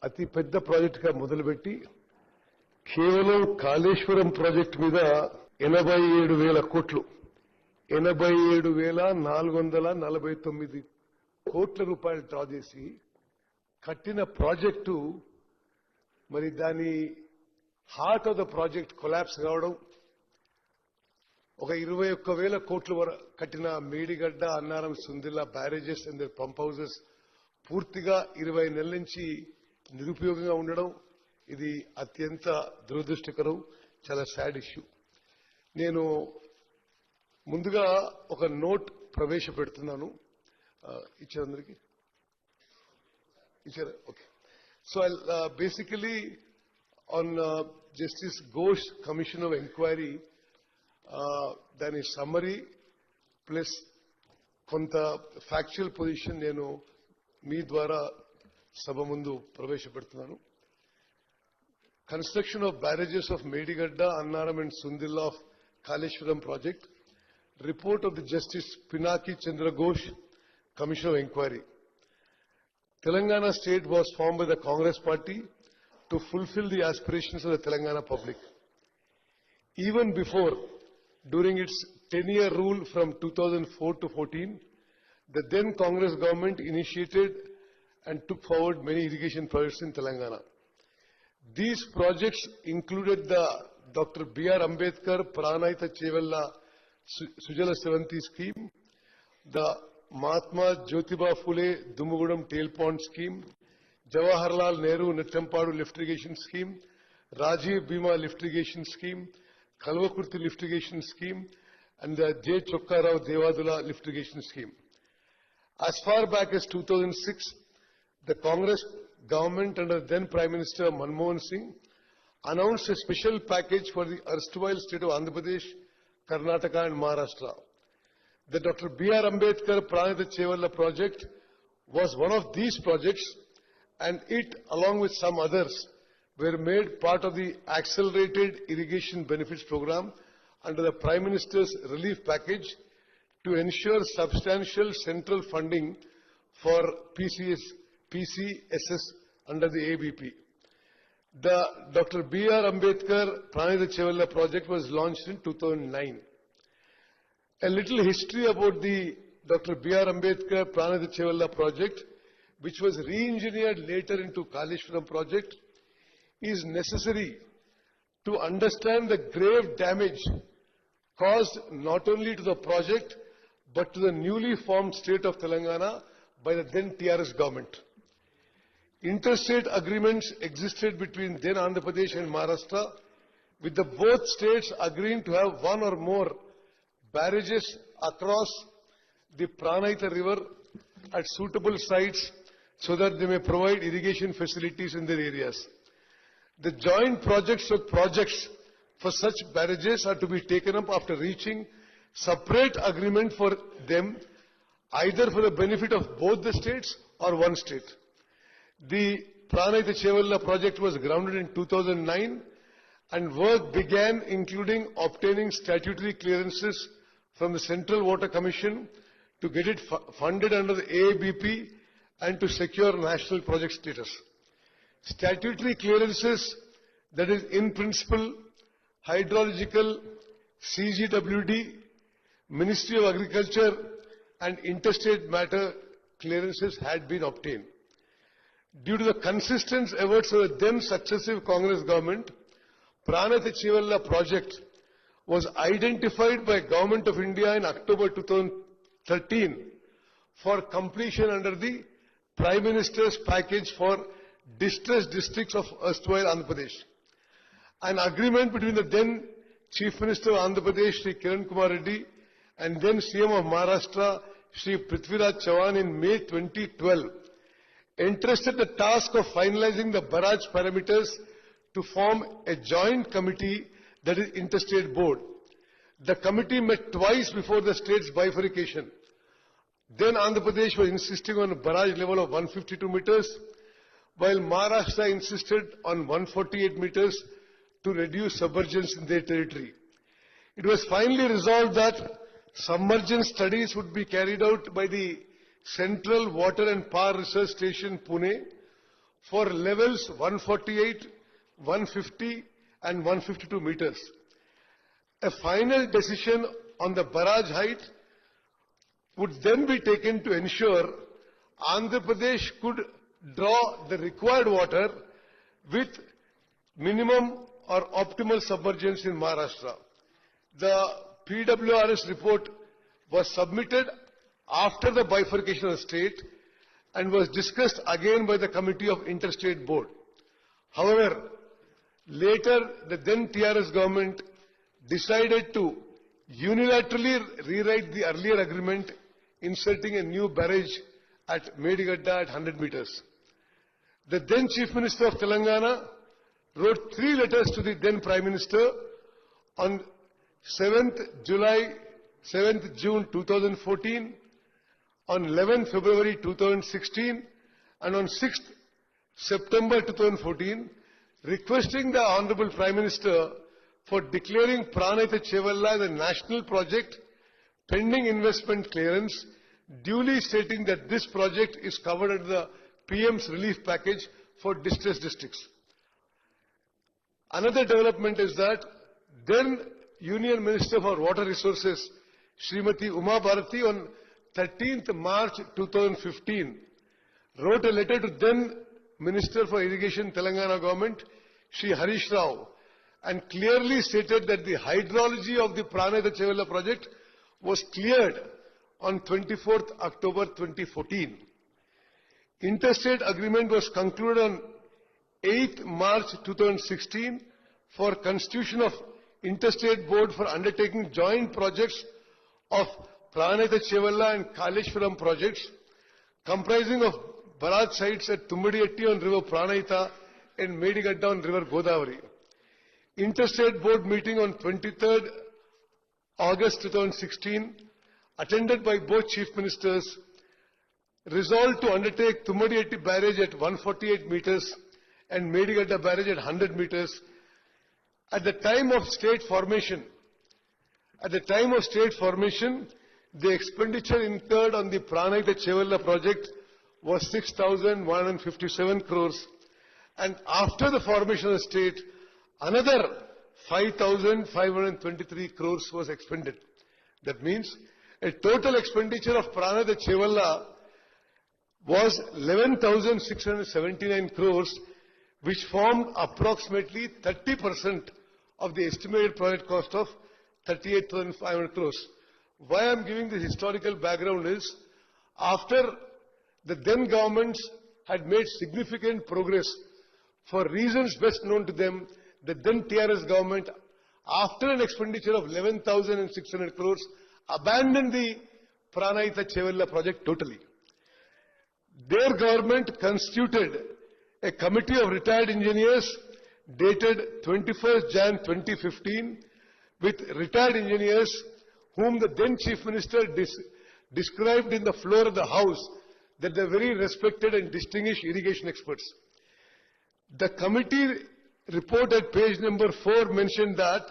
అతి పెద్ద ప్రాజెక్టుగా మొదలుపెట్టి కేవలం కాళేశ్వరం ప్రాజెక్టు మీద 87,000 కోట్లు 87,449 కోట్ల రూపాయలు డ్రా చేసి కట్టిన ప్రాజెక్టు మరి దాని heart of the project collapse కావడం, ఒక 21,000 కోట్ల కట్టిన Medigadda, Annaram, Sundilla barrages and pump houses పూర్తిగా 20 నెలల నుంచి నిరుపయోగంగా ఉండడం, ఇది అత్యంత దురదృష్టకరం, చాలా సాడ్ ఇష్యూ. నేను ముందుగా ఒక నోట్ ప్రవేశపెడుతున్నాను. ఇచ్చారందరికీ ఇచ్చారు? Okay. So basically on justice Ghosh commission of enquiry, దాని సమ్మరీ ప్లస్ కొంత ఫ్యాక్చువల్ పొజిషన్ నేను మీ ద్వారా సభ ముందు ప్రవేశపెడుతున్నాను. Construction of barrages of Medigadda, Annaram and Sundilla of Kaleshwaaram Project. Report of the Justice Pinaki Chandra Ghosh Commission of Inquiry. Telangana state was formed by the Congress party to fulfill the aspirations of the Telangana public. Even before, during its 10-year rule from 2004 to 14, the then Congress government initiated and took forward many irrigation projects in Telangana. These projects included the Dr. B.R. Ambedkar Pranahita Chevalla Sujala Sevanti scheme, the Mahatma Jyotiba Phule Dumugudam Tail Pond scheme, Jawaharlal Nehru Nettampadu lift irrigation scheme, Rajiv Bhima lift irrigation scheme, Kalvakurti lift irrigation scheme, and the J. Chokkarao Devadula lift irrigation scheme. As far back as 2006, the Congress government under then Prime Minister Manmohan Singh announced a special package for the erstwhile state of Andhra Pradesh, Karnataka and Maharashtra. The Dr. B.R. Ambedkar Pranahita Chevalla project was one of these projects, and it, along with some others, were made part of the accelerated irrigation benefits program under the Prime Minister's relief package to ensure substantial central funding for PCSS under the ABP. The Dr. B.R. Ambedkar Pranahita Chevalla project was launched in 2009. A little history about the Dr. B.R. Ambedkar Pranahita Chevalla project, which was re-engineered later into Kaleshwaaram project, is necessary to understand the grave damage caused not only to the project but to the newly formed state of Telangana by the then TRS government. Interstate agreements existed between then Andhra Pradesh and Maharashtra, with the both states agreeing to have one or more barrages across the Pranahita river at suitable sites so that they may provide irrigation facilities in their areas. The joint projects for such barrages are to be taken up after reaching separate agreement for them, either for the benefit of both the states or one state. The Pranahita Chevalla project was grounded in 2009 and work began including obtaining statutory clearances from the Central Water Commission to get it funded under the AABP and to secure national project status. Statutory clearances, that is in principle, hydrological, CGWD, Ministry of Agriculture and interstate matter clearances had been obtained. Due to the consistent efforts of the then successive Congress government, Pranahita Chevalla project was identified by Government of India in October 2013 for completion under the Prime Minister's package for distressed districts of erstwhile Andhra Pradesh. An agreement between the then Chief Minister of Andhra Pradesh, Shri Kiran Kumar Reddy, and then CM of Maharashtra, Shri Prithviraj Chavan in May 2012 entrusted the task of finalizing the barrage parameters to form a joint committee, that is interstate board. The committee met twice before the state's bifurcation. Then Andhra Pradesh was insisting on a barrage level of 152 meters, while Maharashtra insisted on 148 meters to reduce submergence in their territory. It was finally resolved that submergence studies would be carried out by the Central Water and Power Research Station, Pune, for levels 148, 150 and 152 meters. A final decision on the barrage height would then be taken to ensure Andhra Pradesh could draw the required water with minimum or optimal submergence in Maharashtra. The PWRS report was submitted after the bifurcation of the state and was discussed again by the Committee of Interstate Board. However, later the then TRS government decided to unilaterally rewrite the earlier agreement, inserting a new barrage at Medigadda at 100 meters. The then Chief Minister of Telangana wrote 3 letters to the then Prime Minister on 7th June 2014, on 11th February 2016 and on 6th September 2014, requesting the Honorable Prime Minister for declaring Pranayita Chevalla the national project pending investment clearance, duly stating that this project is covered under the PM's relief package for distressed districts. Another development is that then Union Minister for Water Resources, Srimati Uma Bharati, on 13th March 2015, wrote a letter to then Minister for Irrigation Telangana government, Shri Harish Rao, and clearly stated that the hydrology of the Pranayita Chevalla project was cleared on 24th October 2014. Interstate agreement was concluded on 8th March 2016 for constitution of Interstate Board for undertaking joint projects of Pranayita Chevalla and Kaleshwaaram projects, comprising of barrage sites at Tummadietti on river Pranayita and Medigadda on river Godavari. Interstate Board meeting on 23rd August 2016, attended by both Chief Ministers, resolved to undertake Tummadietti barrage at 148 meters and Medigadda barrage at 100 meters. At the time of state formation, the expenditure incurred on the Pranayita Chevalla project was 6,157 crores, and after the formation of the state, another 5,523 crores was expended. That means a total expenditure of Pranayita Chevalla was 11,679 crores, which formed approximately 30% of the estimated project cost of 38,500 crores. Why I am giving this historical background is, after the then governments had made significant progress for reasons best known to them, the then TRS government, after an expenditure of 11,600 crores, abandoned the Pranayita Chevalla project totally. Their government constituted a committee of retired engineers dated 21st Jan 2015 with retired engineers whom the then Chief Minister described in the floor of the House that they are very respected and distinguished irrigation experts. The committee report at page number 4 mentioned that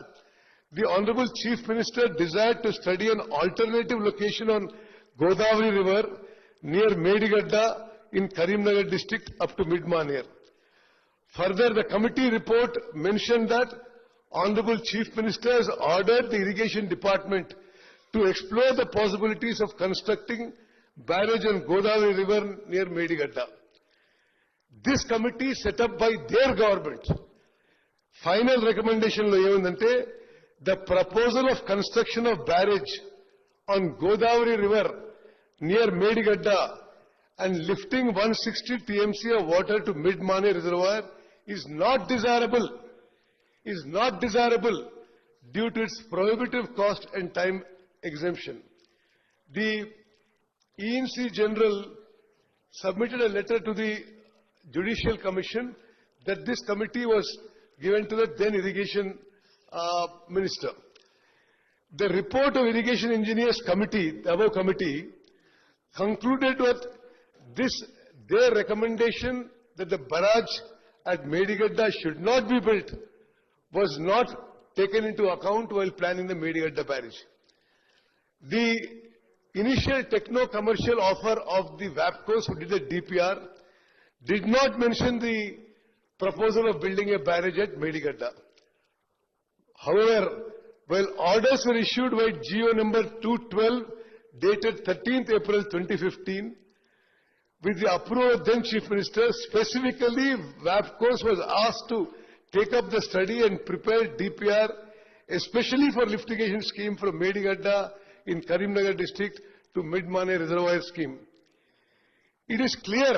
the Honorable Chief Minister desired to study an alternative location on Godavari River near Medigadda in Karimnagar district up to mid-Maner. Further, the committee report mentioned that Honorable Chief Minister has ordered the Irrigation Department to explore the possibilities of constructing barrage on Godavari River near Medigadda. This committee set up by their government, final recommendation lo emandante, the proposal of construction of barrage on Godavari River near Medigadda and lifting 160 TMC of water to mid-Mane reservoir is not desirable due to its prohibitive cost and time exemption. The ENC General submitted a letter to the Judicial Commission that this committee was given to the then Irrigation Minister. The report of Irrigation Engineers Committee, the above committee, concluded with their recommendation that the barrage at Medigadda should not be built was not taken into account while planning the Medigadda barrage. The initial techno-commercial offer of the WAPCOs who did the DPR did not mention the proposal of building a barrage at Medigadda. However, while orders were issued by GO number 212 dated 13th April 2015, with the approval of then Chief Minister, specifically WAPCOS was asked to take up the study and prepare DPR, especially for lift irrigation scheme from Medigadda in Karimnagar district to Mid-Mane Reservoir scheme. It is clear,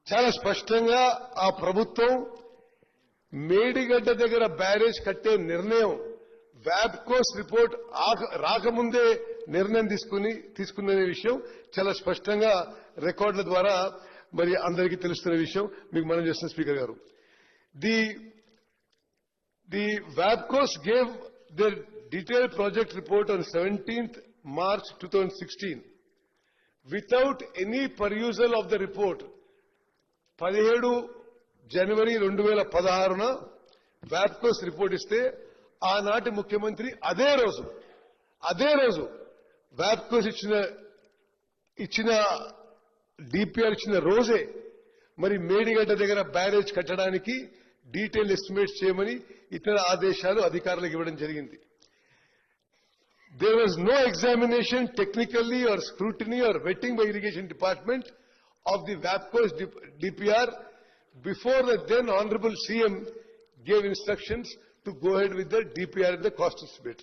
చాలా స్పష్టంగా ఆ ప్రభుత్వం మేడిగడ్డ దగ్గర barrage కట్టే నిర్ణయం వ్యాప్కోస్ report రాకముందే నిర్ణయం తీసుకునే విషయం చాలా స్పష్టంగా రికార్డుల ద్వారా మరి అందరికీ తెలుస్తున్న విషయం మీకు మనం చేస్తున్న స్పీకర్ గారు. The WAPCOS gave their detailed project report on 17th March 2016 without any perusal of the report. 17 జనవరి 2016న WAPCOS రిపోర్ట్ ఇస్తే ఆనాటి ముఖ్యమంత్రి అదే రోజు WAPCOS ఇచ్చిన డిపిఆర్ ఇచ్చిన రోజే మరి మేడిగడ్డ దగ్గర బ్యారేజ్ కట్టడానికి డీటెయిల్ ఎస్టిమేట్స్ చేయమని ఇతర ఆదేశాలు అధికారులకు ఇవ్వడం జరిగింది. There was no examination technically or scrutiny or vetting by irrigation department of the WAPCOS DPR before the then Honorable CM gave instructions to go ahead with the DPR and the cost estimate.